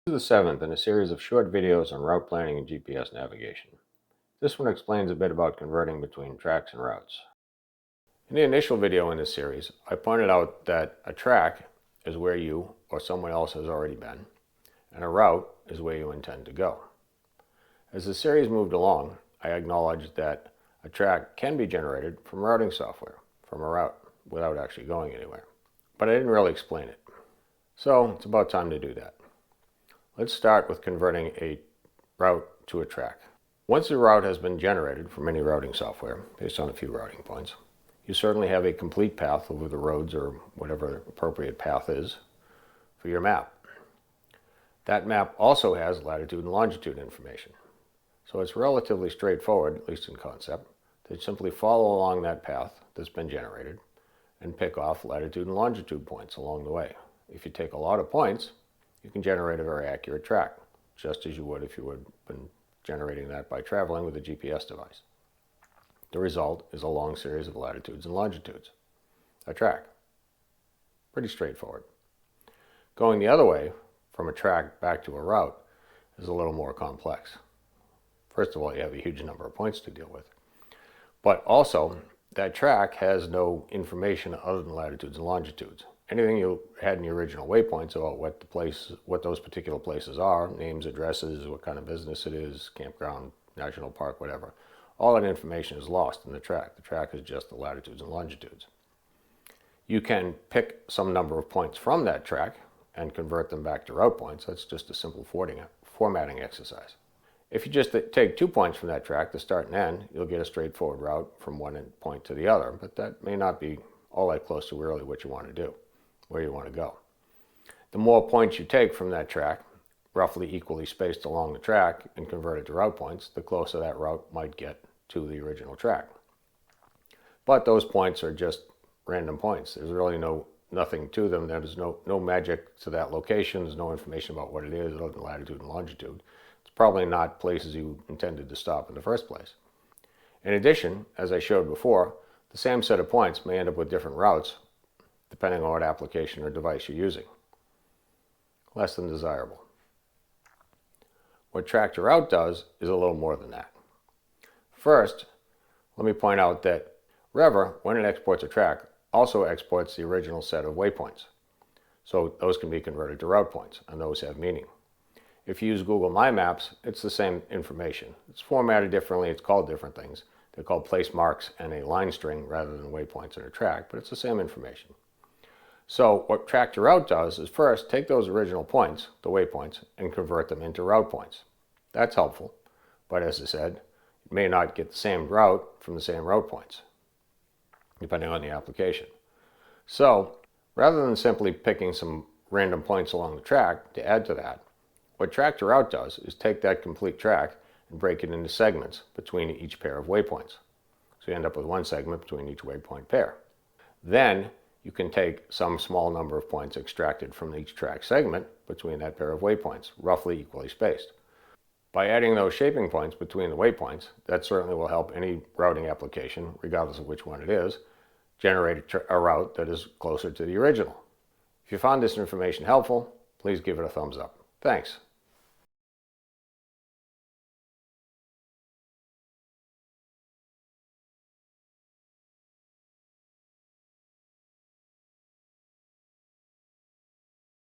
This is the seventh in a series of short videos on route planning and GPS navigation. This one explains a bit about converting between tracks and routes. In the initial video in this series, I pointed out that a track is where you or someone else has already been, and a route is where you intend to go. As the series moved along, I acknowledged that a track can be generated from routing software, from a route, without actually going anywhere. But I didn't really explain it. So it's about time to do that. Let's start with converting a route to a track. Once a route has been generated from any routing software, based on a few routing points, you certainly have a complete path over the roads or whatever the appropriate path is for your map. That map also has latitude and longitude information. So it's relatively straightforward, at least in concept, to simply follow along that path that's been generated and pick off latitude and longitude points along the way. If you take a lot of points, you can generate a very accurate track, just as you would if you had been generating that by traveling with a GPS device. The result is a long series of latitudes and longitudes, a track. Pretty straightforward. Going the other way, from a track back to a route, is a little more complex. First of all, you have a huge number of points to deal with. But also, that track has no information other than latitudes and longitudes. Anything you had in the original waypoints about what those particular places are, names, addresses, what kind of business it is, campground, national park, whatever, all that information is lost in the track. The track is just the latitudes and longitudes. You can pick some number of points from that track and convert them back to route points. That's just a simple formatting exercise. If you just take 2 points from that track, the start and end, you'll get a straightforward route from one point to the other, but that may not be all that close to really what you want to do, where you want to go. The more points you take from that track, roughly equally spaced along the track and converted to route points, the closer that route might get to the original track. But those points are just random points. There's really nothing to them. There's no magic to that location. There's no information about what it is other than latitude and longitude. It's probably not places you intended to stop in the first place. In addition, as I showed before, the same set of points may end up with different routes depending on what application or device you're using. Less than desirable. What track to route does is a little more than that. First, let me point out that Rever, when it exports a track, also exports the original set of waypoints. So those can be converted to route points, and those have meaning. If you use Google My Maps, it's the same information. It's formatted differently, it's called different things. They're called place marks and a line string rather than waypoints and a track, but it's the same information. So what track to route does is first take those original points, the waypoints, and convert them into route points. That's helpful, but as I said, it may not get the same route from the same route points, depending on the application. So rather than simply picking some random points along the track to add to that, what track to route does is take that complete track and break it into segments between each pair of waypoints. So you end up with one segment between each waypoint pair. Then you can take some small number of points extracted from each track segment between that pair of waypoints, roughly equally spaced. By adding those shaping points between the waypoints, that certainly will help any routing application, regardless of which one it is, generate a route that is closer to the original. If you found this information helpful, please give it a thumbs up. Thanks.